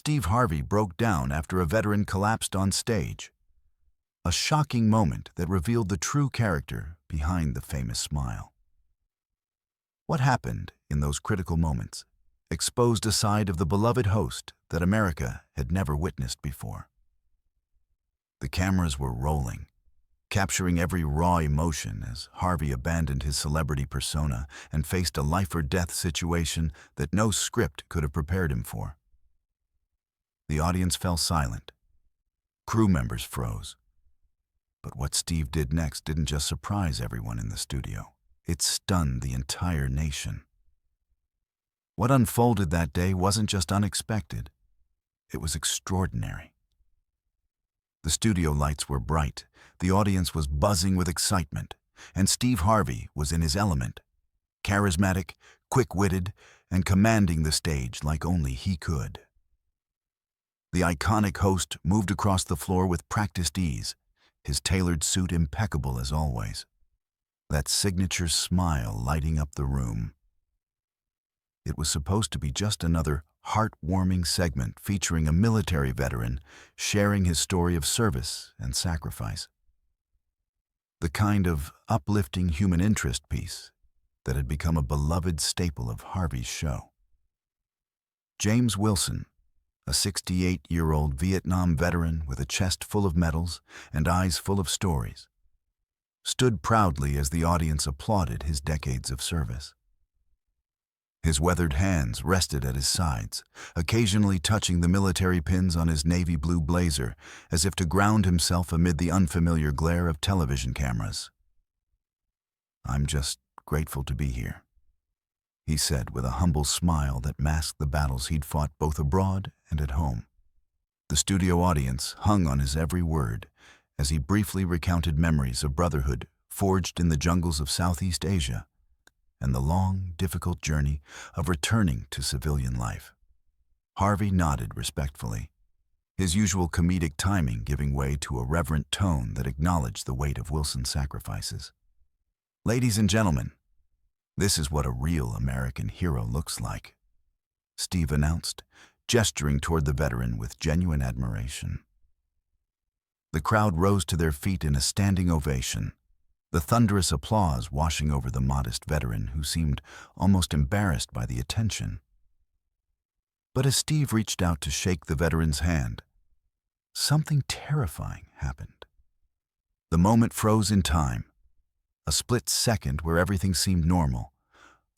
Steve Harvey broke down after a veteran collapsed on stage. A shocking moment that revealed the true character behind the famous smile. What happened in those critical moments exposed a side of the beloved host that America had never witnessed before. The cameras were rolling, capturing every raw emotion as Harvey abandoned his celebrity persona and faced a life-or-death situation that no script could have prepared him for. The audience fell silent. Crew members froze. But what Steve did next didn't just surprise everyone in the studio. It stunned the entire nation. What unfolded that day wasn't just unexpected. It was extraordinary. The studio lights were bright, the audience was buzzing with excitement, and Steve Harvey was in his element, charismatic, quick-witted, and commanding the stage like only he could. The iconic host moved across the floor with practiced ease, his tailored suit impeccable as always, that signature smile lighting up the room. It was supposed to be just another heartwarming segment featuring a military veteran sharing his story of service and sacrifice. The kind of uplifting human interest piece that had become a beloved staple of Harvey's show. James Wilson, a 68-year-old Vietnam veteran with a chest full of medals and eyes full of stories, stood proudly as the audience applauded his decades of service. His weathered hands rested at his sides, occasionally touching the military pins on his navy blue blazer as if to ground himself amid the unfamiliar glare of television cameras. "I'm just grateful to be here," he said with a humble smile that masked the battles he'd fought both abroad and at home. The studio audience hung on his every word as he briefly recounted memories of brotherhood forged in the jungles of Southeast Asia and the long, difficult journey of returning to civilian life. Harvey nodded respectfully, his usual comedic timing giving way to a reverent tone that acknowledged the weight of Wilson's sacrifices. "Ladies and gentlemen, this is what a real American hero looks like," Steve announced, gesturing toward the veteran with genuine admiration. The crowd rose to their feet in a standing ovation, the thunderous applause washing over the modest veteran who seemed almost embarrassed by the attention. But as Steve reached out to shake the veteran's hand, something terrifying happened. The moment froze in time, a split second where everything seemed normal,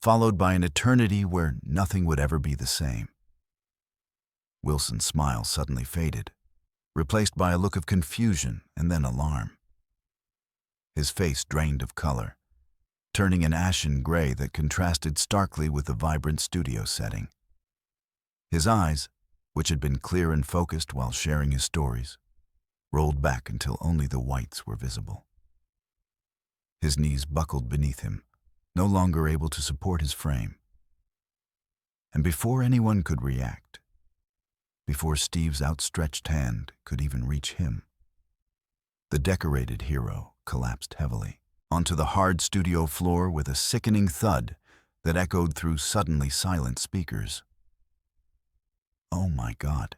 followed by an eternity where nothing would ever be the same. Wilson's smile suddenly faded, replaced by a look of confusion and then alarm. His face drained of color, turning an ashen gray that contrasted starkly with the vibrant studio setting. His eyes, which had been clear and focused while sharing his stories, rolled back until only the whites were visible. His knees buckled beneath him, no longer able to support his frame. And before anyone could react, before Steve's outstretched hand could even reach him, the decorated hero collapsed heavily onto the hard studio floor with a sickening thud that echoed through suddenly silent speakers. "Oh my God,"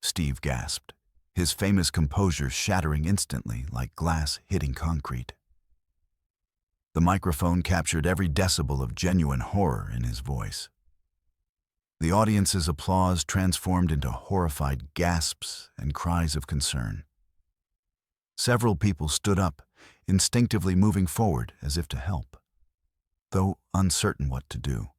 Steve gasped, his famous composure shattering instantly like glass hitting concrete. The microphone captured every decibel of genuine horror in his voice. The audience's applause transformed into horrified gasps and cries of concern. Several people stood up, instinctively moving forward as if to help, though uncertain what to do.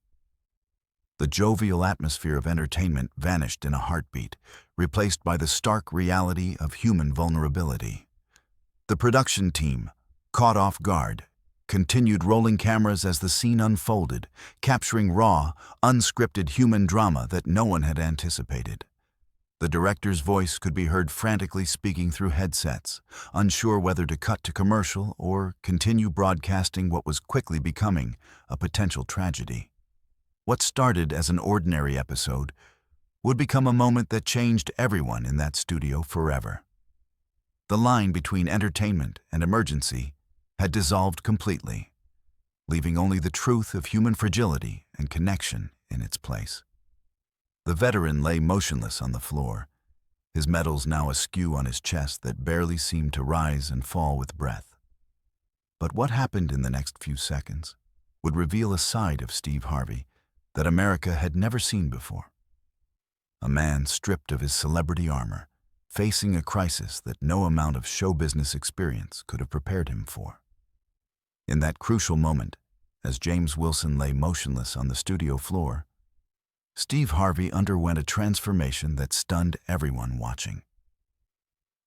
The jovial atmosphere of entertainment vanished in a heartbeat, replaced by the stark reality of human vulnerability. The production team, caught off guard, continued rolling cameras as the scene unfolded, capturing raw, unscripted human drama that no one had anticipated. The director's voice could be heard frantically speaking through headsets, unsure whether to cut to commercial or continue broadcasting what was quickly becoming a potential tragedy. What started as an ordinary episode would become a moment that changed everyone in that studio forever. The line between entertainment and emergency had dissolved completely, leaving only the truth of human fragility and connection in its place. The veteran lay motionless on the floor, his medals now askew on his chest that barely seemed to rise and fall with breath. But what happened in the next few seconds would reveal a side of Steve Harvey that America had never seen before. A man stripped of his celebrity armor, facing a crisis that no amount of show business experience could have prepared him for. In that crucial moment, as James Wilson lay motionless on the studio floor, Steve Harvey underwent a transformation that stunned everyone watching.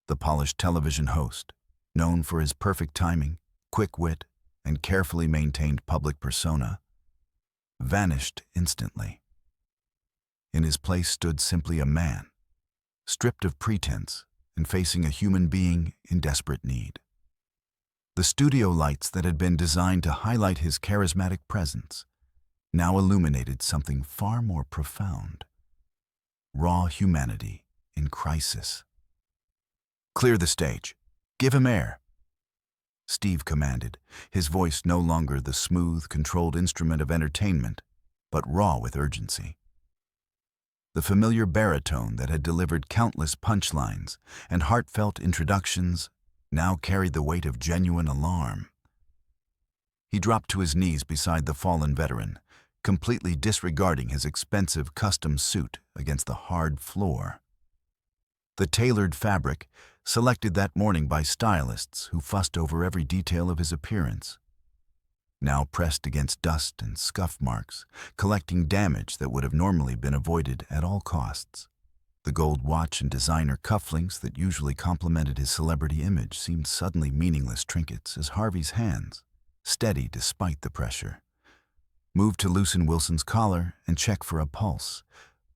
The polished television host, known for his perfect timing, quick wit, and carefully maintained public persona, vanished instantly. In his place stood simply a man, stripped of pretense and facing a human being in desperate need. The studio lights that had been designed to highlight his charismatic presence now illuminated something far more profound: raw humanity in crisis. "Clear the stage. Give him air," Steve commanded, his voice no longer the smooth, controlled instrument of entertainment, but raw with urgency. The familiar baritone that had delivered countless punchlines and heartfelt introductions now carried the weight of genuine alarm. He dropped to his knees beside the fallen veteran, completely disregarding his expensive custom suit against the hard floor. The tailored fabric, selected that morning by stylists who fussed over every detail of his appearance, now pressed against dust and scuff marks, collecting damage that would have normally been avoided at all costs. The gold watch and designer cufflinks that usually complemented his celebrity image seemed suddenly meaningless trinkets as Harvey's hands, steady despite the pressure, moved to loosen Wilson's collar and check for a pulse.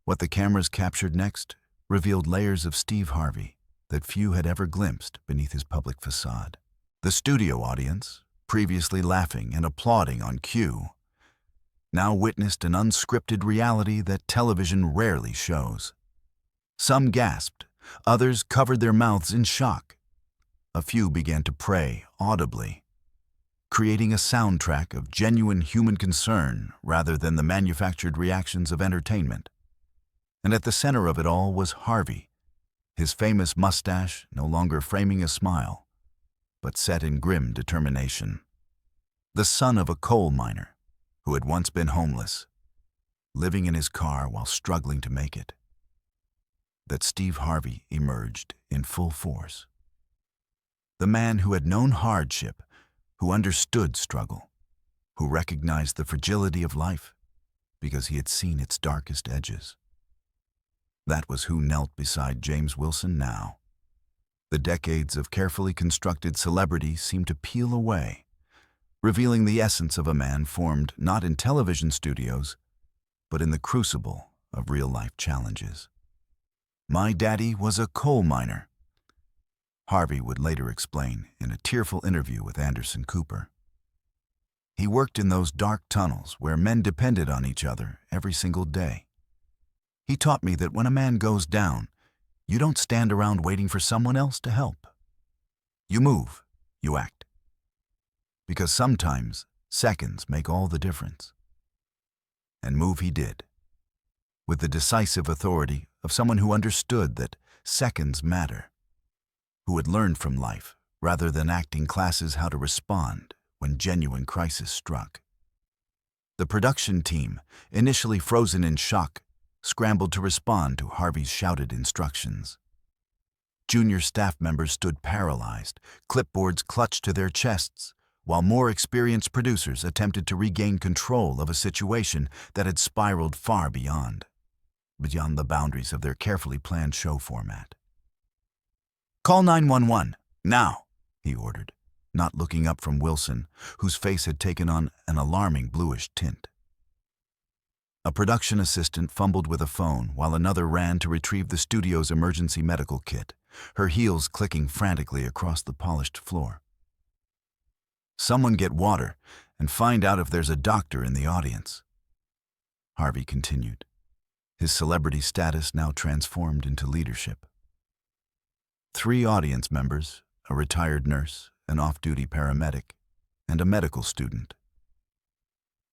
What the cameras captured next revealed layers of Steve Harvey that few had ever glimpsed beneath his public facade. The studio audience, previously laughing and applauding on cue, now witnessed an unscripted reality that television rarely shows. Some gasped, others covered their mouths in shock. A few began to pray audibly, creating a soundtrack of genuine human concern rather than the manufactured reactions of entertainment. And at the center of it all was Harvey, his famous mustache no longer framing a smile, but set in grim determination. The son of a coal miner who had once been homeless, living in his car while struggling to make it. That Steve Harvey emerged in full force. The man who had known hardship, who understood struggle, who recognized the fragility of life because he had seen its darkest edges. That was who knelt beside James Wilson now. The decades of carefully constructed celebrity seemed to peel away, revealing the essence of a man formed not in television studios, but in the crucible of real-life challenges. "My daddy was a coal miner," Harvey would later explain in a tearful interview with Anderson Cooper. "He worked in those dark tunnels where men depended on each other every single day. He taught me that when a man goes down, you don't stand around waiting for someone else to help. You move, you act. Because sometimes seconds make all the difference." And move he did, with the decisive authority of someone who understood that seconds matter, who had learned from life rather than acting classes how to respond when genuine crisis struck. The production team, initially frozen in shock, scrambled to respond to Harvey's shouted instructions. Junior staff members stood paralyzed, clipboards clutched to their chests, while more experienced producers attempted to regain control of a situation that had spiraled far beyond the boundaries of their carefully planned show format. "Call 911, now," he ordered, not looking up from Wilson, whose face had taken on an alarming bluish tint. A production assistant fumbled with a phone while another ran to retrieve the studio's emergency medical kit, her heels clicking frantically across the polished floor. "Someone get water and find out if there's a doctor in the audience," Harvey continued, his celebrity status now transformed into leadership. 3 audience members, a retired nurse, an off-duty paramedic, and a medical student,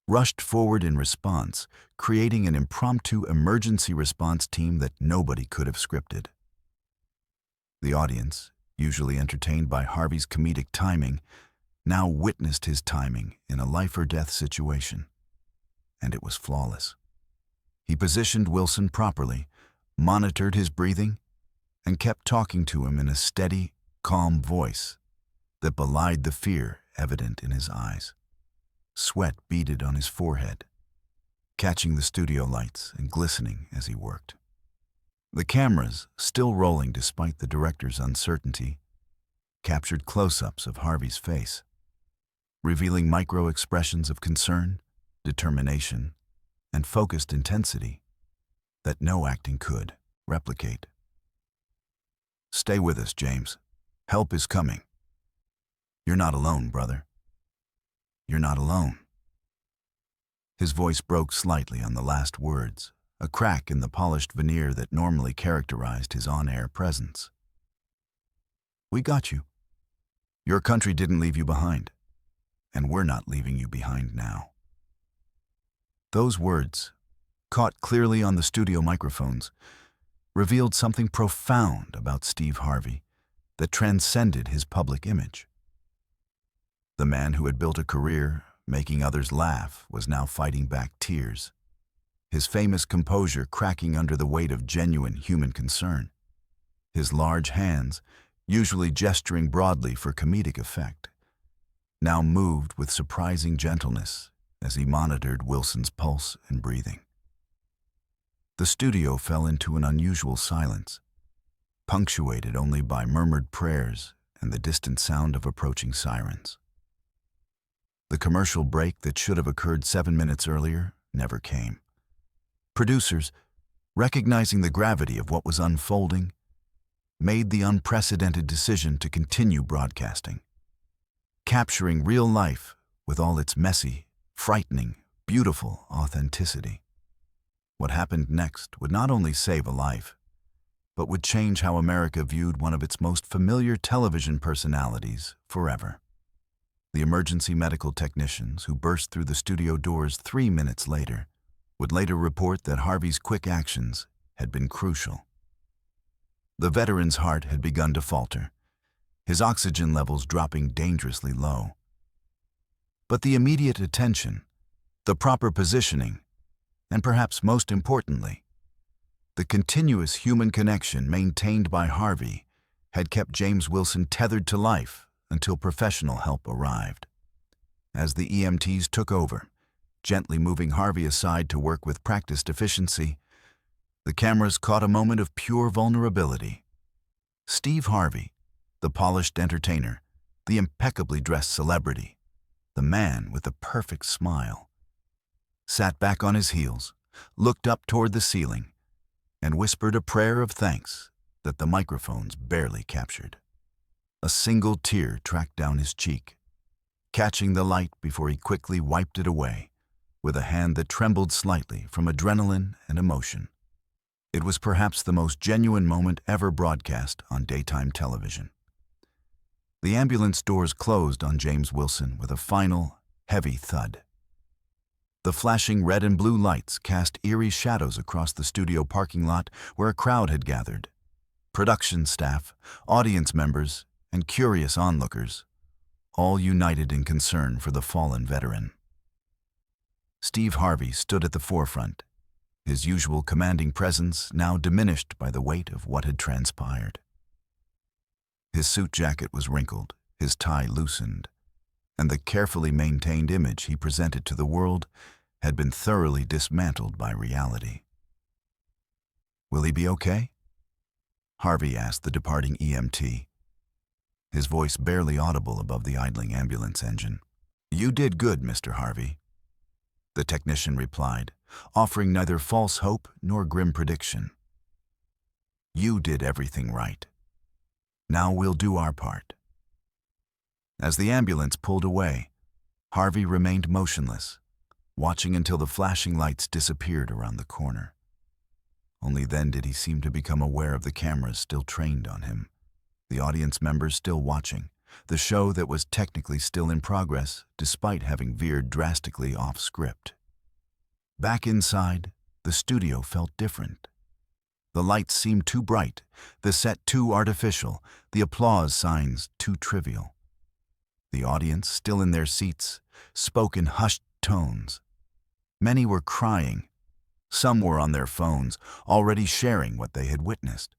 rushed forward in response, creating an impromptu emergency response team that nobody could have scripted. The audience, usually entertained by Harvey's comedic timing, now witnessed his timing in a life-or-death situation, and it was flawless. He positioned Wilson properly, monitored his breathing, and kept talking to him in a steady, calm voice that belied the fear evident in his eyes. Sweat beaded on his forehead, catching the studio lights and glistening as he worked. The cameras, still rolling despite the director's uncertainty, captured close-ups of Harvey's face, revealing micro-expressions of concern, determination, and focused intensity that no acting could replicate. "Stay with us, James. Help is coming. You're not alone, brother. You're not alone." His voice broke slightly on the last words, a crack in the polished veneer that normally characterized his on-air presence. "We got you. Your country didn't leave you behind, and we're not leaving you behind now." Those words, caught clearly on the studio microphones, revealed something profound about Steve Harvey that transcended his public image. The man who had built a career making others laugh was now fighting back tears, his famous composure cracking under the weight of genuine human concern. His large hands, usually gesturing broadly for comedic effect, now moved with surprising gentleness as he monitored Wilson's pulse and breathing. The studio fell into an unusual silence, punctuated only by murmured prayers and the distant sound of approaching sirens. The commercial break that should have occurred 7 minutes earlier never came. Producers, recognizing the gravity of what was unfolding, made the unprecedented decision to continue broadcasting, capturing real life with all its messy, frightening, beautiful authenticity. What happened next would not only save a life, but would change how America viewed one of its most familiar television personalities forever. The emergency medical technicians who burst through the studio doors 3 minutes later would later report that Harvey's quick actions had been crucial. The veteran's heart had begun to falter, his oxygen levels dropping dangerously low. But the immediate attention, the proper positioning, and perhaps most importantly, the continuous human connection maintained by Harvey had kept James Wilson tethered to life until professional help arrived. As the EMTs took over, gently moving Harvey aside to work with practiced efficiency, the cameras caught a moment of pure vulnerability. Steve Harvey, the polished entertainer, the impeccably dressed celebrity, the man with the perfect smile, sat back on his heels, looked up toward the ceiling, and whispered a prayer of thanks that the microphones barely captured. A single tear tracked down his cheek, catching the light before he quickly wiped it away with a hand that trembled slightly from adrenaline and emotion. It was perhaps the most genuine moment ever broadcast on daytime television. The ambulance doors closed on James Wilson with a final, heavy thud. The flashing red and blue lights cast eerie shadows across the studio parking lot where a crowd had gathered. Production staff, audience members, and curious onlookers, all united in concern for the fallen veteran. Steve Harvey stood at the forefront, his usual commanding presence now diminished by the weight of what had transpired. His suit jacket was wrinkled, his tie loosened, and the carefully maintained image he presented to the world had been thoroughly dismantled by reality. "Will he be okay?" Harvey asked the departing EMT, his voice barely audible above the idling ambulance engine. "You did good, Mr. Harvey," the technician replied, offering neither false hope nor grim prediction. "You did everything right. Now we'll do our part." As the ambulance pulled away, Harvey remained motionless, watching until the flashing lights disappeared around the corner. Only then did he seem to become aware of the cameras still trained on him, the audience members still watching, the show that was technically still in progress despite having veered drastically off script. Back inside, the studio felt different. The lights seemed too bright, the set too artificial, the applause signs too trivial. The audience, still in their seats, spoke in hushed tones. Many were crying. Some were on their phones, already sharing what they had witnessed.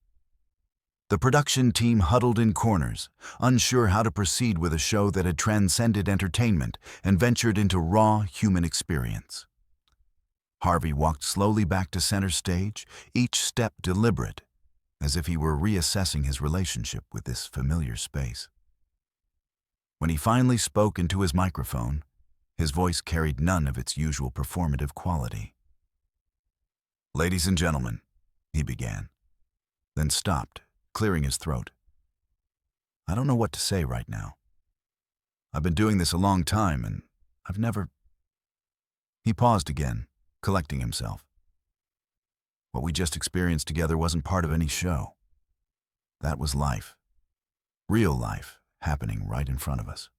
The production team huddled in corners, unsure how to proceed with a show that had transcended entertainment and ventured into raw human experience. Harvey walked slowly back to center stage, each step deliberate, as if he were reassessing his relationship with this familiar space. When he finally spoke into his microphone, his voice carried none of its usual performative quality. "Ladies and gentlemen," he began, then stopped, clearing his throat. "I don't know what to say right now. I've been doing this a long time, and I've never—" He paused again, collecting himself. What we just experienced together wasn't part of any show. That was life. Real life, happening right in front of us.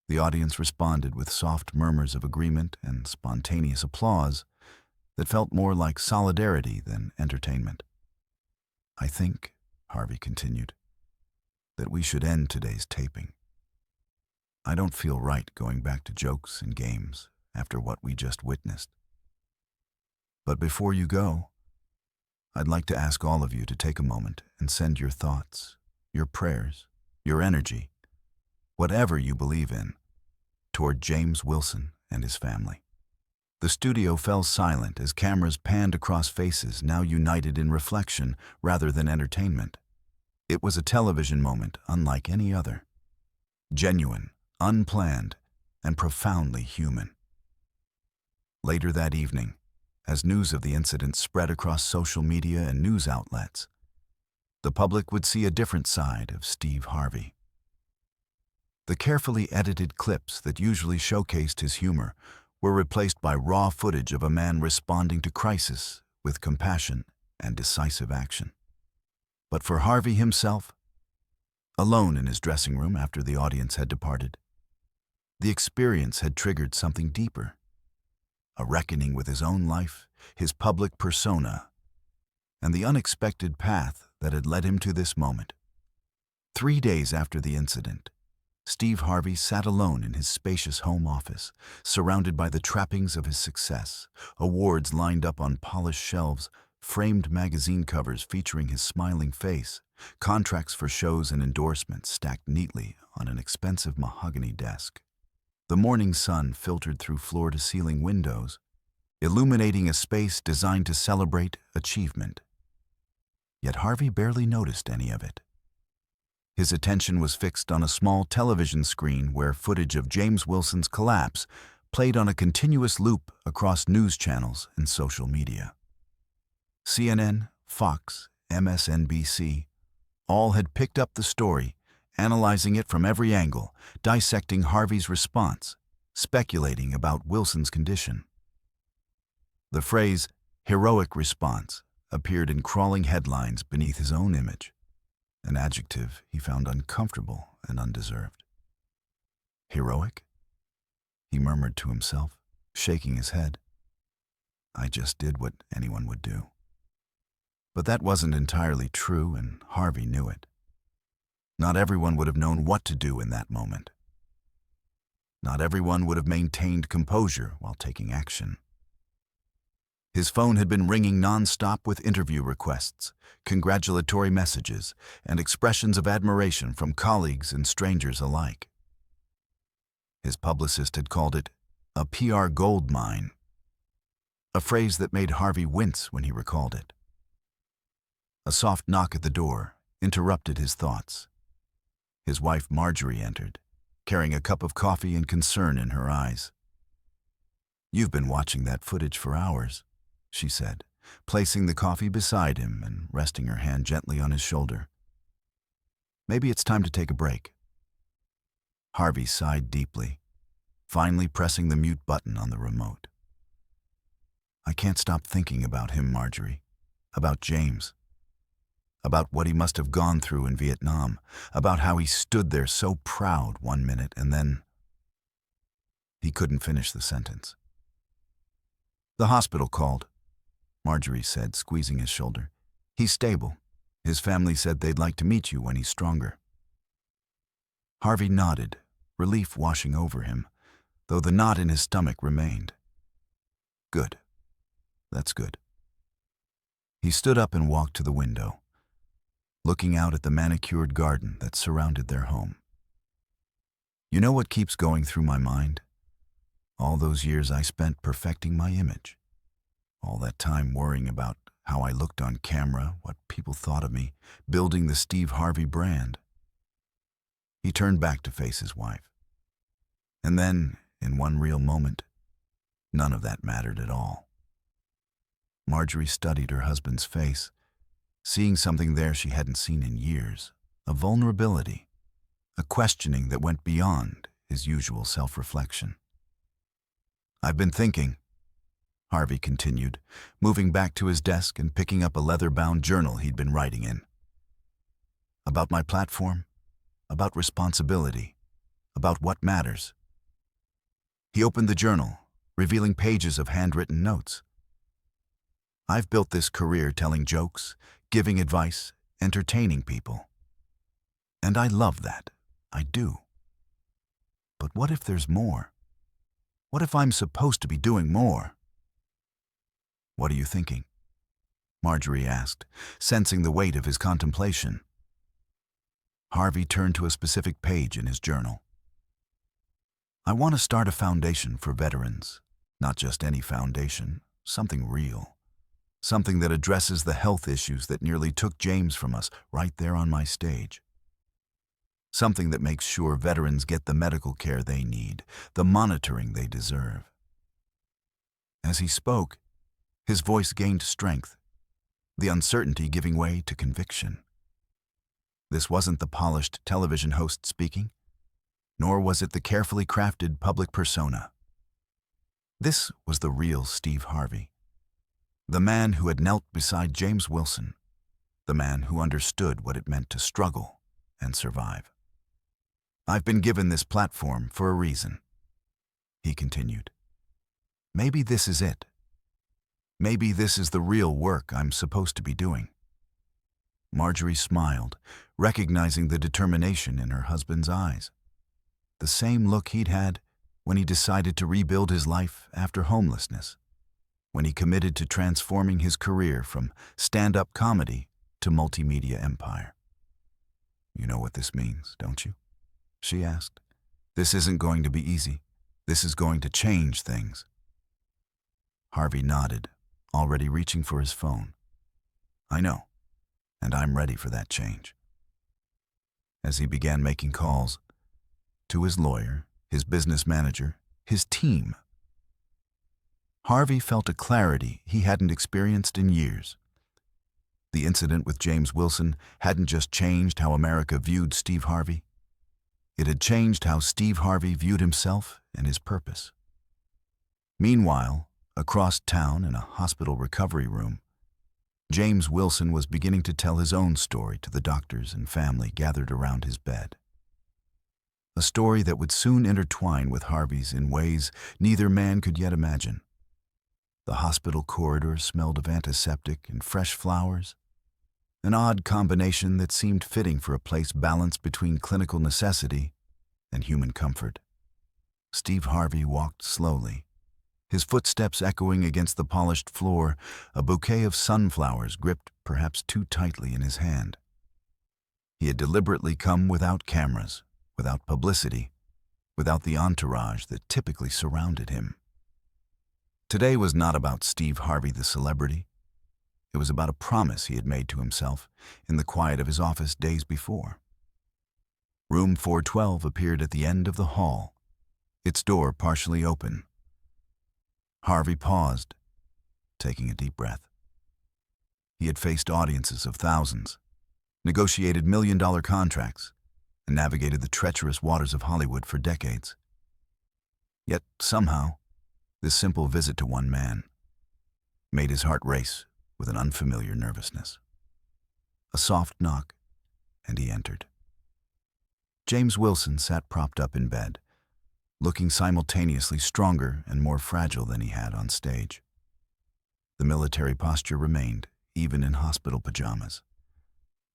The audience responded with soft murmurs of agreement and spontaneous applause that felt more like solidarity than entertainment. "I think," Harvey continued, "that we should end today's taping. I don't feel right going back to jokes and games after what we just witnessed. But before you go, I'd like to ask all of you to take a moment and send your thoughts, your prayers, your energy, whatever you believe in, toward James Wilson and his family." The studio fell silent as cameras panned across faces now united in reflection rather than entertainment. It was a television moment unlike any other. Genuine, unplanned, and profoundly human. Later that evening, as news of the incident spread across social media and news outlets, the public would see a different side of Steve Harvey. The carefully edited clips that usually showcased his humor were replaced by raw footage of a man responding to crisis with compassion and decisive action. But for Harvey himself, alone in his dressing room after the audience had departed, the experience had triggered something deeper, a reckoning with his own life, his public persona, and the unexpected path that had led him to this moment. 3 days after the incident, Steve Harvey sat alone in his spacious home office, surrounded by the trappings of his success, awards lined up on polished shelves, framed magazine covers featuring his smiling face, contracts for shows and endorsements stacked neatly on an expensive mahogany desk. The morning sun filtered through floor-to-ceiling windows, illuminating a space designed to celebrate achievement. Yet Harvey barely noticed any of it. His attention was fixed on a small television screen where footage of James Wilson's collapse played on a continuous loop across news channels and social media. CNN, Fox, MSNBC, all had picked up the story, analyzing it from every angle, dissecting Harvey's response, speculating about Wilson's condition. The phrase, "heroic response," appeared in crawling headlines beneath his own image, an adjective he found uncomfortable and undeserved. "Heroic?" he murmured to himself, shaking his head. "I just did what anyone would do." But that wasn't entirely true, and Harvey knew it. Not everyone would have known what to do in that moment. Not everyone would have maintained composure while taking action. His phone had been ringing nonstop with interview requests, congratulatory messages, and expressions of admiration from colleagues and strangers alike. His publicist had called it a PR gold mine, a phrase that made Harvey wince when he recalled it. A soft knock at the door interrupted his thoughts. His wife Marjorie entered, carrying a cup of coffee and concern in her eyes. "You've been watching that footage for hours," she said, placing the coffee beside him and resting her hand gently on his shoulder. "Maybe it's time to take a break." Harvey sighed deeply, finally pressing the mute button on the remote. "I can't stop thinking about him, Marjorie, about James. about what he must have gone through in Vietnam, about how he stood there so proud one minute and then he couldn't finish the sentence. "The hospital called," Marjorie said, squeezing his shoulder. "He's stable. His family said they'd like to meet you when he's stronger." Harvey nodded, relief washing over him, though the knot in his stomach remained. "Good. That's good." He stood up and walked to the window, looking out at the manicured garden that surrounded their home. "You know what keeps going through my mind? All those years I spent perfecting my image. All that time worrying about how I looked on camera, what people thought of me, building the Steve Harvey brand." He turned back to face his wife. And then, in one real moment, none of that mattered at all. Marjorie studied her husband's face, seeing something there she hadn't seen in years, a vulnerability, a questioning that went beyond his usual self-reflection. "I've been thinking," Harvey continued, moving back to his desk and picking up a leather-bound journal he'd been writing in. "About my platform, about responsibility, about what matters." He opened the journal, revealing pages of handwritten notes. "I've built this career telling jokes, giving advice, entertaining people. And I love that. I do. But what if there's more? What if I'm supposed to be doing more?" "What are you thinking?" Marjorie asked, sensing the weight of his contemplation. Harvey turned to a specific page in his journal. "I want to start a foundation for veterans, not just any foundation, something real. Something that addresses the health issues that nearly took James from us right there on my stage. Something that makes sure veterans get the medical care they need, the monitoring they deserve." As he spoke, his voice gained strength, the uncertainty giving way to conviction. This wasn't the polished television host speaking, nor was it the carefully crafted public persona. This was the real Steve Harvey, the man who had knelt beside James Wilson, the man who understood what it meant to struggle and survive. "I've been given this platform for a reason," he continued. "Maybe this is it. Maybe this is the real work I'm supposed to be doing." Marjorie smiled, recognizing the determination in her husband's eyes. The same look he'd had when he decided to rebuild his life after homelessness, when he committed to transforming his career from stand-up comedy to multimedia empire. "You know what this means, don't you?" she asked. "This isn't going to be easy. This is going to change things." Harvey nodded, already reaching for his phone. "I know, and I'm ready for that change." As he began making calls to his lawyer, his business manager, his team, Harvey felt a clarity he hadn't experienced in years. The incident with James Wilson hadn't just changed how America viewed Steve Harvey. It had changed how Steve Harvey viewed himself and his purpose. Meanwhile, across town in a hospital recovery room, James Wilson was beginning to tell his own story to the doctors and family gathered around his bed. A story that would soon intertwine with Harvey's in ways neither man could yet imagine. The hospital corridor smelled of antiseptic and fresh flowers, an odd combination that seemed fitting for a place balanced between clinical necessity and human comfort. Steve Harvey walked slowly, his footsteps echoing against the polished floor, a bouquet of sunflowers gripped perhaps too tightly in his hand. He had deliberately come without cameras, without publicity, without the entourage that typically surrounded him. Today was not about Steve Harvey the celebrity. It was about a promise he had made to himself in the quiet of his office days before. Room 412 appeared at the end of the hall, its door partially open. Harvey paused, taking a deep breath. He had faced audiences of thousands, negotiated million-dollar contracts, and navigated the treacherous waters of Hollywood for decades. Yet somehow, this simple visit to one man made his heart race with an unfamiliar nervousness. A soft knock, and he entered. James Wilson sat propped up in bed, looking simultaneously stronger and more fragile than he had on stage. The military posture remained, even in hospital pajamas,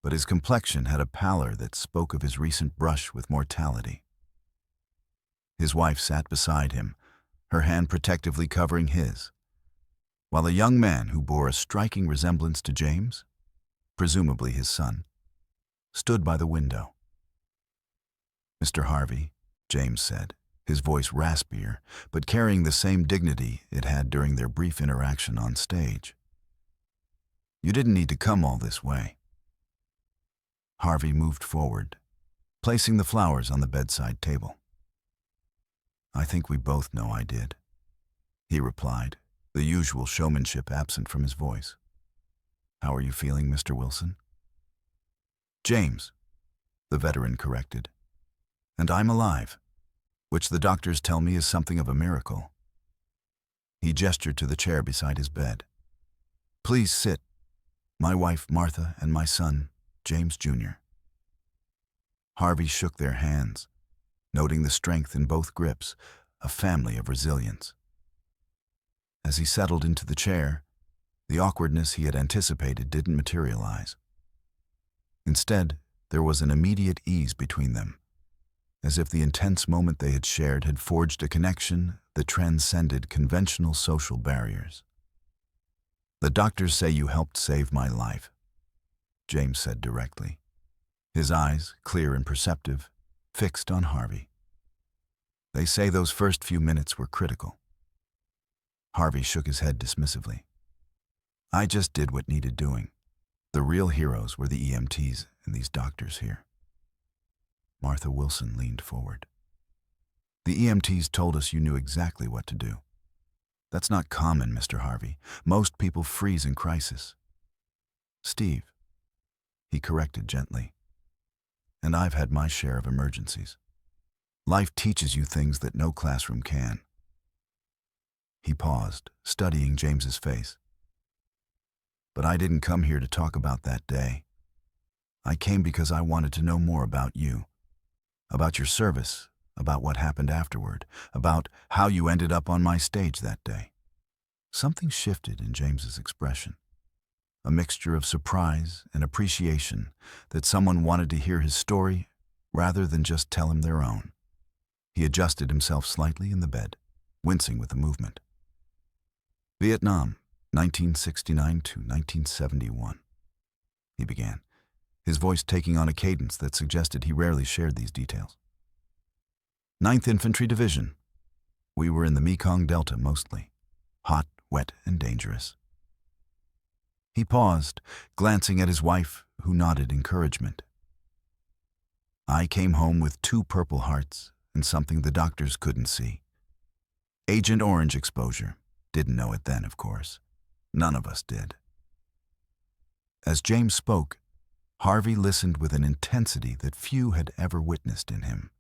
but his complexion had a pallor that spoke of his recent brush with mortality. His wife sat beside him, her hand protectively covering his, while a young man who bore a striking resemblance to James, presumably his son, stood by the window. "Mr. Harvey," James said, his voice raspier, but carrying the same dignity it had during their brief interaction on stage. "You didn't need to come all this way." Harvey moved forward, placing the flowers on the bedside table. "I think we both know I did," he replied, the usual showmanship absent from his voice. "How are you feeling, Mr. Wilson?" "James," the veteran corrected. "And I'm alive, which the doctors tell me is something of a miracle." He gestured to the chair beside his bed. "Please sit. My wife, Martha, and my son, James Jr." Harvey shook their hands, noting the strength in both grips, a family of resilience. As he settled into the chair, the awkwardness he had anticipated didn't materialize. Instead, there was an immediate ease between them, as if the intense moment they had shared had forged a connection that transcended conventional social barriers. "The doctors say you helped save my life," James said directly, his eyes, clear and perceptive, fixed on Harvey. "They say those first few minutes were critical." Harvey shook his head dismissively. "I just did what needed doing. The real heroes were the EMTs and these doctors here." Martha Wilson leaned forward. "The EMTs told us you knew exactly what to do. That's not common, Mr. Harvey. Most people freeze in crisis." "Steve," he corrected gently. "And I've had my share of emergencies. Life teaches you things that no classroom can." He paused, studying James's face. "But I didn't come here to talk about that day. I came because I wanted to know more about you, about your service, about what happened afterward, about how you ended up on my stage that day." Something shifted in James's expression, a mixture of surprise and appreciation that someone wanted to hear his story rather than just tell him their own. He adjusted himself slightly in the bed, wincing with the movement. "Vietnam, 1969 to 1971, he began, his voice taking on a cadence that suggested he rarely shared these details. "Ninth Infantry Division. We were in the Mekong Delta mostly. Hot, wet, and dangerous." He paused, glancing at his wife, who nodded encouragement. "I came home with 2 Purple Hearts and something the doctors couldn't see. Agent Orange exposure. Didn't know it then, of course. None of us did." As James spoke, Harvey listened with an intensity that few had ever witnessed in him.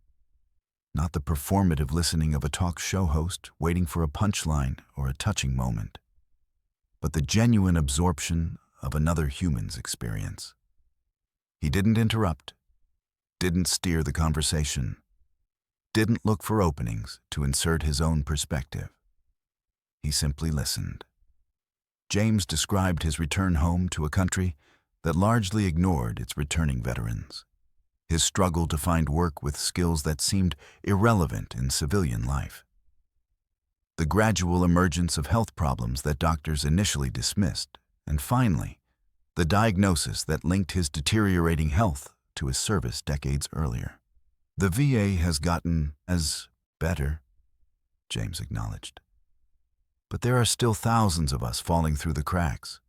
Not the performative listening of a talk show host waiting for a punchline or a touching moment, but the genuine absorption of another human's experience. He didn't interrupt, didn't steer the conversation, didn't look for openings to insert his own perspective. He simply listened. James described his return home to a country that largely ignored its returning veterans, his struggle to find work with skills that seemed irrelevant in civilian life, the gradual emergence of health problems that doctors initially dismissed, and finally, the diagnosis that linked his deteriorating health to his service decades earlier. "The VA has gotten as better," James acknowledged. "But there are still thousands of us falling through the cracks.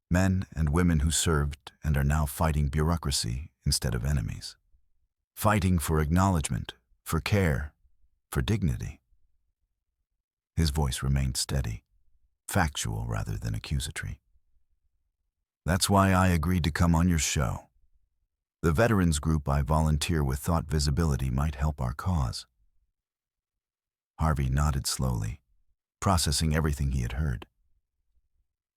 Men and women who served and are now fighting bureaucracy instead of enemies. Fighting for acknowledgement, for care, for dignity." His voice remained steady, factual rather than accusatory. "That's why I agreed to come on your show. The veterans group I volunteer with thought visibility might help our cause." Harvey nodded slowly, processing everything he had heard.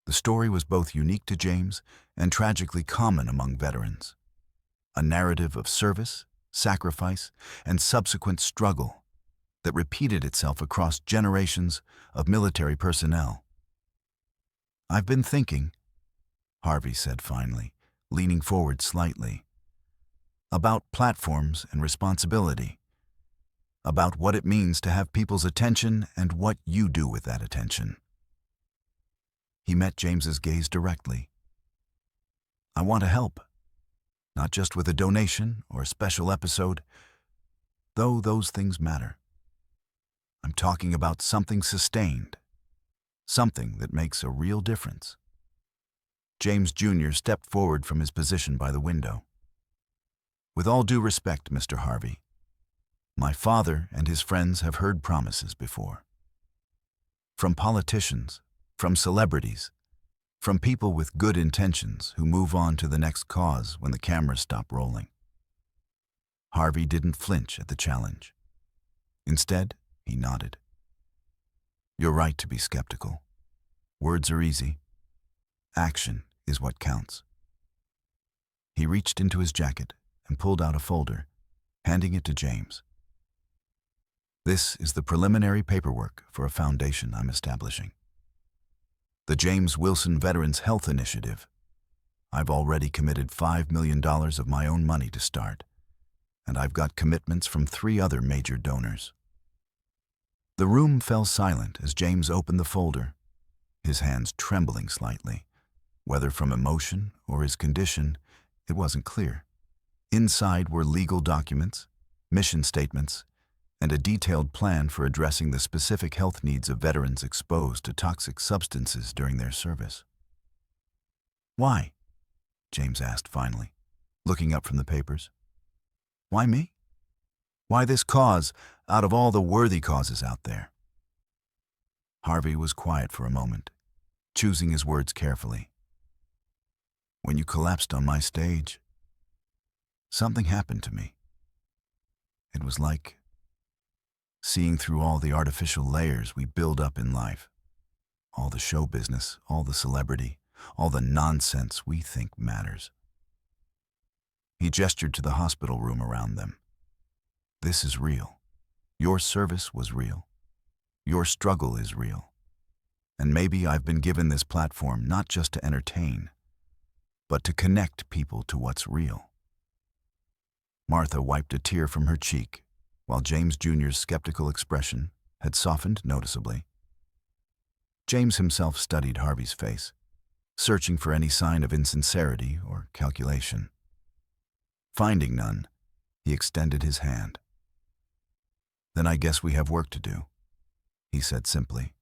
The story was both unique to James and tragically common among veterans. A narrative of service, sacrifice, and subsequent struggle that repeated itself across generations of military personnel. "I've been thinking," Harvey said finally, leaning forward slightly, "about platforms and responsibility, about what it means to have people's attention and what you do with that attention." He met James's gaze directly. "I want to help, not just with a donation or a special episode, though those things matter. I'm talking about something sustained, something that makes a real difference." James Jr. stepped forward from his position by the window. "With all due respect, Mr. Harvey, my father and his friends have heard promises before. From politicians, from celebrities, from people with good intentions who move on to the next cause when the cameras stop rolling." Harvey didn't flinch at the challenge. Instead, he nodded. "You're right to be skeptical. Words are easy. Action is what counts." He reached into his jacket and pulled out a folder, handing it to James. "This is the preliminary paperwork for a foundation I'm establishing. The James Wilson Veterans Health Initiative. I've already committed $5 million of my own money to start, and I've got commitments from 3 other major donors." The room fell silent as James opened the folder, his hands trembling slightly. Whether from emotion or his condition, it wasn't clear. Inside were legal documents, mission statements, and a detailed plan for addressing the specific health needs of veterans exposed to toxic substances during their service. "Why?" James asked finally, looking up from the papers. "Why me? Why this cause out of all the worthy causes out there?" Harvey was quiet for a moment, choosing his words carefully. "When you collapsed on my stage, something happened to me. It was like seeing through all the artificial layers we build up in life, all the show business, all the celebrity, all the nonsense we think matters." He gestured to the hospital room around them. "This is real. Your service was real. Your struggle is real. And maybe I've been given this platform not just to entertain, but to connect people to what's real." Martha wiped a tear from her cheek, while James Jr.'s skeptical expression had softened noticeably. James himself studied Harvey's face, searching for any sign of insincerity or calculation. Finding none, he extended his hand. "Then I guess we have work to do," he said simply.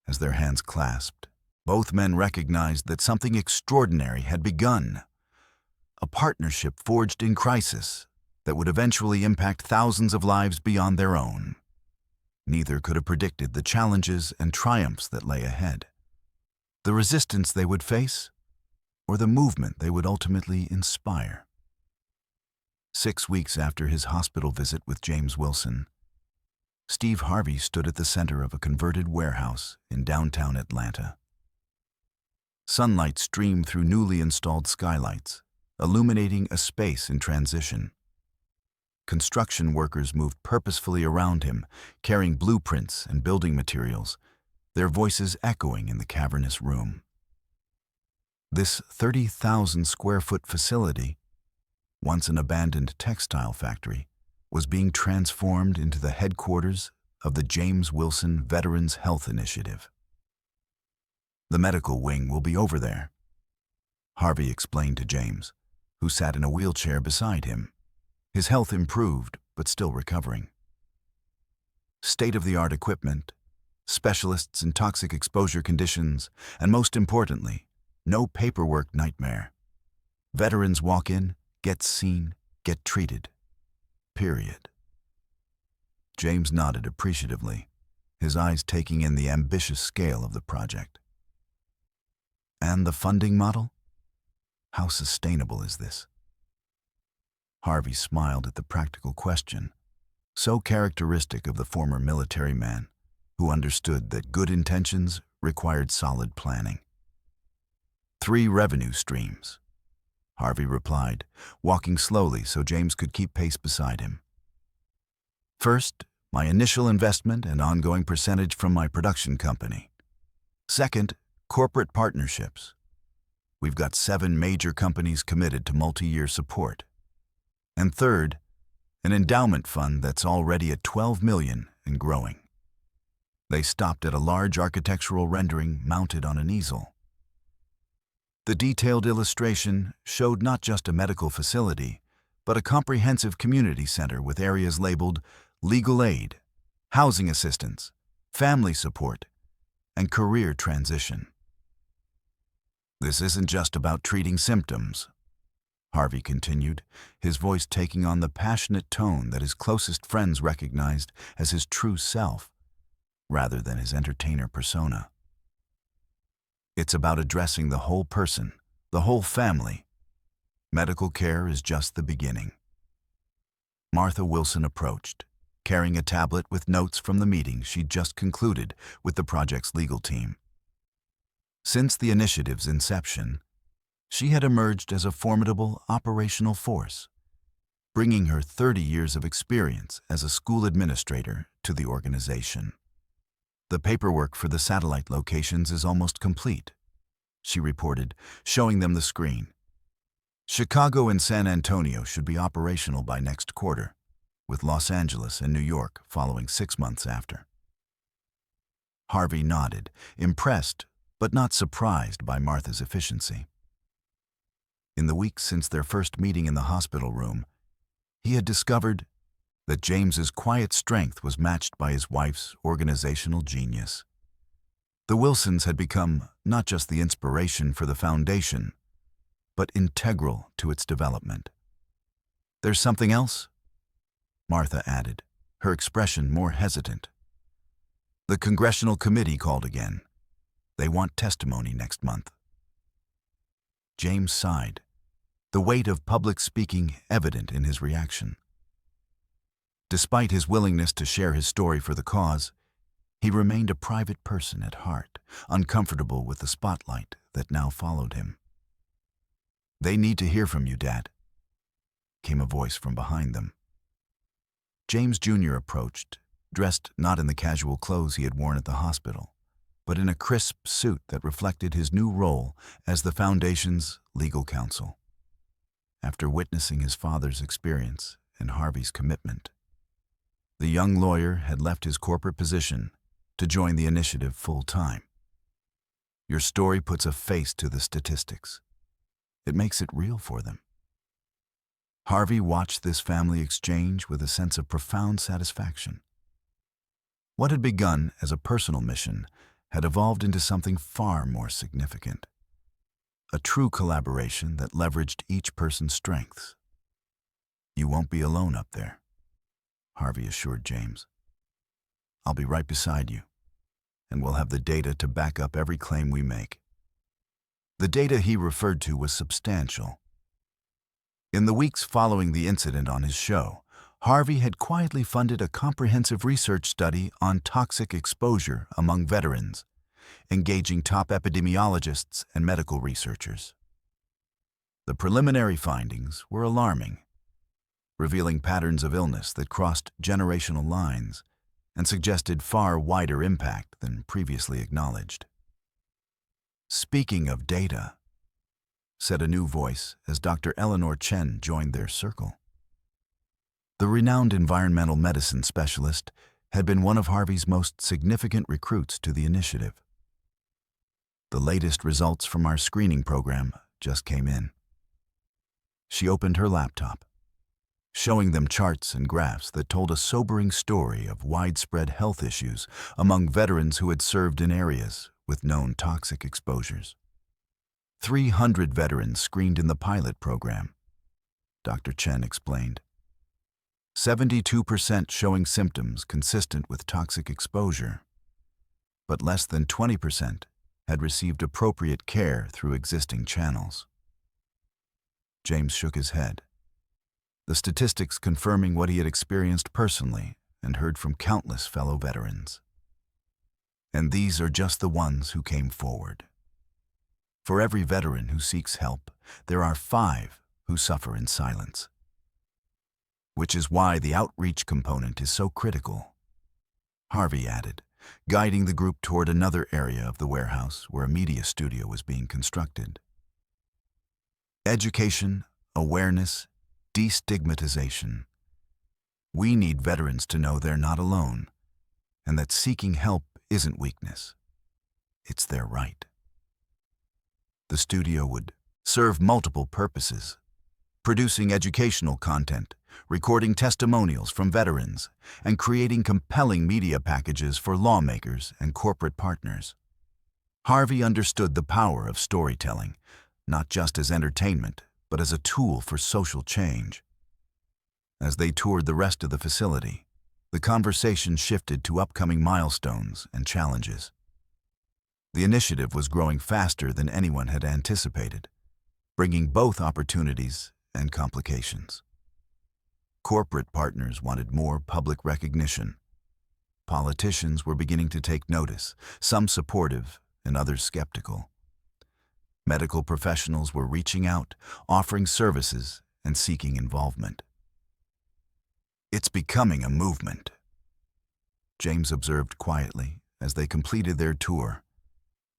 As their hands clasped, both men recognized that something extraordinary had begun. A partnership forged in crisis that would eventually impact thousands of lives beyond their own. Neither could have predicted the challenges and triumphs that lay ahead, the resistance they would face, or the movement they would ultimately inspire. 6 weeks after his hospital visit with James Wilson, Steve Harvey stood at the center of a converted warehouse in downtown Atlanta. Sunlight streamed through newly installed skylights, illuminating a space in transition. Construction workers moved purposefully around him, carrying blueprints and building materials, their voices echoing in the cavernous room. This 30,000 square foot facility, once an abandoned textile factory, was being transformed into the headquarters of the James Wilson Veterans Health Initiative. "The medical wing will be over there," Harvey explained to James, who sat in a wheelchair beside him, his health improved but still recovering. State-of-the-art equipment, specialists in toxic exposure conditions, and most importantly, no paperwork nightmare. Veterans walk in, get seen, get treated. Period. James nodded appreciatively, his eyes taking in the ambitious scale of the project. "And the funding model? How sustainable is this?" Harvey smiled at the practical question, so characteristic of the former military man, who understood that good intentions required solid planning. 3 revenue streams, Harvey replied, walking slowly so James could keep pace beside him. First, my initial investment and ongoing percentage from my production company. Second, corporate partnerships. We've got 7 major companies committed to multi-year support. And third, an endowment fund that's already at $12 million and growing. They stopped at a large architectural rendering mounted on an easel. The detailed illustration showed not just a medical facility, but a comprehensive community center with areas labeled legal aid, housing assistance, family support, and career transition. This isn't just about treating symptoms, Harvey continued, his voice taking on the passionate tone that his closest friends recognized as his true self, rather than his entertainer persona. It's about addressing the whole person, the whole family. Medical care is just the beginning. Martha Wilson approached, carrying a tablet with notes from the meeting she'd just concluded with the project's legal team. Since the initiative's inception, she had emerged as a formidable operational force, bringing her 30 years of experience as a school administrator to the organization. The paperwork for the satellite locations is almost complete, she reported, showing them the screen. Chicago and San Antonio should be operational by next quarter, with Los Angeles and New York following 6 months after. Harvey nodded, impressed but not surprised by Martha's efficiency. In the weeks since their first meeting in the hospital room, he had discovered that James's quiet strength was matched by his wife's organizational genius. The Wilsons had become not just the inspiration for the foundation, but integral to its development. "There's something else?" Martha added, her expression more hesitant. "The Congressional Committee called again. They want testimony next month." James sighed, the weight of public speaking evident in his reaction. Despite his willingness to share his story for the cause, he remained a private person at heart, uncomfortable with the spotlight that now followed him. "They need to hear from you, Dad," came a voice from behind them. James Jr. approached, dressed not in the casual clothes he had worn at the hospital, but in a crisp suit that reflected his new role as the Foundation's legal counsel. After witnessing his father's experience and Harvey's commitment, the young lawyer had left his corporate position to join the initiative full-time. "Your story puts a face to the statistics. It makes it real for them." Harvey watched this family exchange with a sense of profound satisfaction. What had begun as a personal mission had evolved into something far more significant. A true collaboration that leveraged each person's strengths. "You won't be alone up there," Harvey assured James. "I'll be right beside you, and we'll have the data to back up every claim we make." The data he referred to was substantial. In the weeks following the incident on his show, Harvey had quietly funded a comprehensive research study on toxic exposure among veterans, engaging top epidemiologists and medical researchers. The preliminary findings were alarming, revealing patterns of illness that crossed generational lines and suggested far wider impact than previously acknowledged. "Speaking of data," said a new voice as Dr. Eleanor Chen joined their circle. The renowned environmental medicine specialist had been one of Harvey's most significant recruits to the initiative. "The latest results from our screening program just came in." She opened her laptop, showing them charts and graphs that told a sobering story of widespread health issues among veterans who had served in areas with known toxic exposures. 300 veterans screened in the pilot program, Dr. Chen explained. 72% showing symptoms consistent with toxic exposure, but less than 20% had received appropriate care through existing channels. James shook his head, the statistics confirming what he had experienced personally and heard from countless fellow veterans. And these are just the ones who came forward. For every veteran who seeks help, there are 5 who suffer in silence. Which is why the outreach component is so critical. Harvey added, guiding the group toward another area of the warehouse where a media studio was being constructed. Education, awareness, destigmatization. We need veterans to know they're not alone, and that seeking help isn't weakness. It's their right. The studio would serve multiple purposes: producing educational content, recording testimonials from veterans, and creating compelling media packages for lawmakers and corporate partners. Harvey understood the power of storytelling, not just as entertainment, but as a tool for social change. As they toured the rest of the facility, the conversation shifted to upcoming milestones and challenges. The initiative was growing faster than anyone had anticipated, bringing both opportunities and complications. Corporate partners wanted more public recognition. Politicians were beginning to take notice, some supportive and others skeptical. Medical professionals were reaching out, offering services and seeking involvement. It's becoming a movement, James observed quietly as they completed their tour,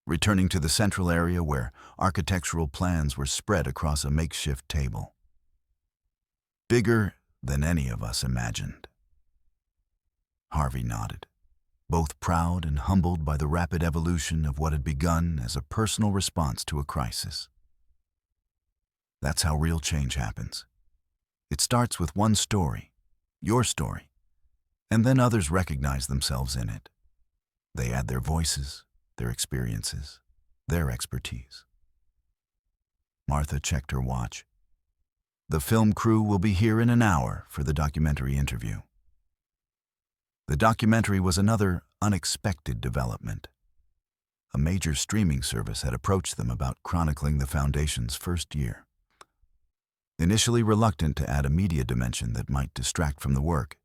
returning to the central area where architectural plans were spread across a makeshift table. Bigger than any of us imagined. Harvey nodded, both proud and humbled by the rapid evolution of what had begun as a personal response to a crisis. That's how real change happens. It starts with one story, your story, and then others recognize themselves in it. They add their voices, their experiences, their expertise. Martha checked her watch. The film crew will be here in an hour for the documentary interview. The documentary was another unexpected development. A major streaming service had approached them about chronicling the Foundation's first year. Initially reluctant to add a media dimension that might distract from the work,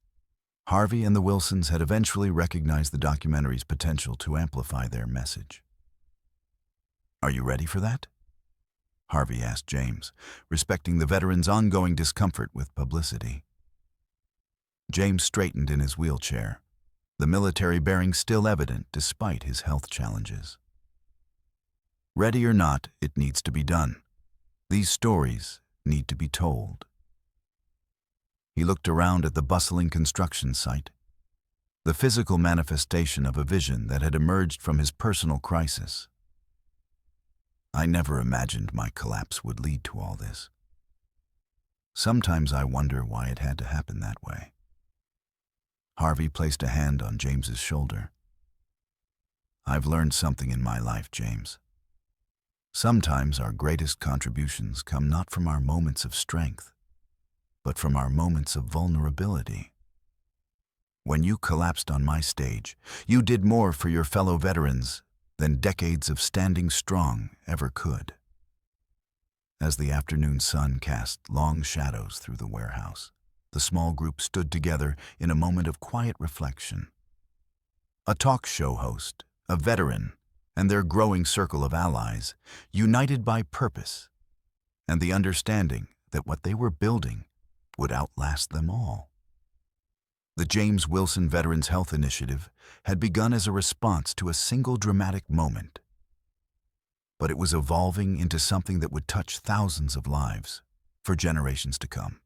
Harvey and the Wilsons had eventually recognized the documentary's potential to amplify their message. "Are you ready for that?" Harvey asked James, respecting the veteran's ongoing discomfort with publicity. James straightened in his wheelchair, the military bearing still evident despite his health challenges. Ready or not, it needs to be done. These stories need to be told. He looked around at the bustling construction site, the physical manifestation of a vision that had emerged from his personal crisis. I never imagined my collapse would lead to all this. Sometimes I wonder why it had to happen that way. Harvey placed a hand on James's shoulder. I've learned something in my life, James. Sometimes our greatest contributions come not from our moments of strength, but from our moments of vulnerability. When you collapsed on my stage, you did more for your fellow veterans than decades of standing strong ever could. As the afternoon sun cast long shadows through the warehouse, the small group stood together in a moment of quiet reflection. A talk show host, a veteran, and their growing circle of allies, united by purpose and the understanding that what they were building would outlast them all. The James Wilson Veterans Health Initiative had begun as a response to a single dramatic moment, but it was evolving into something that would touch thousands of lives for generations to come.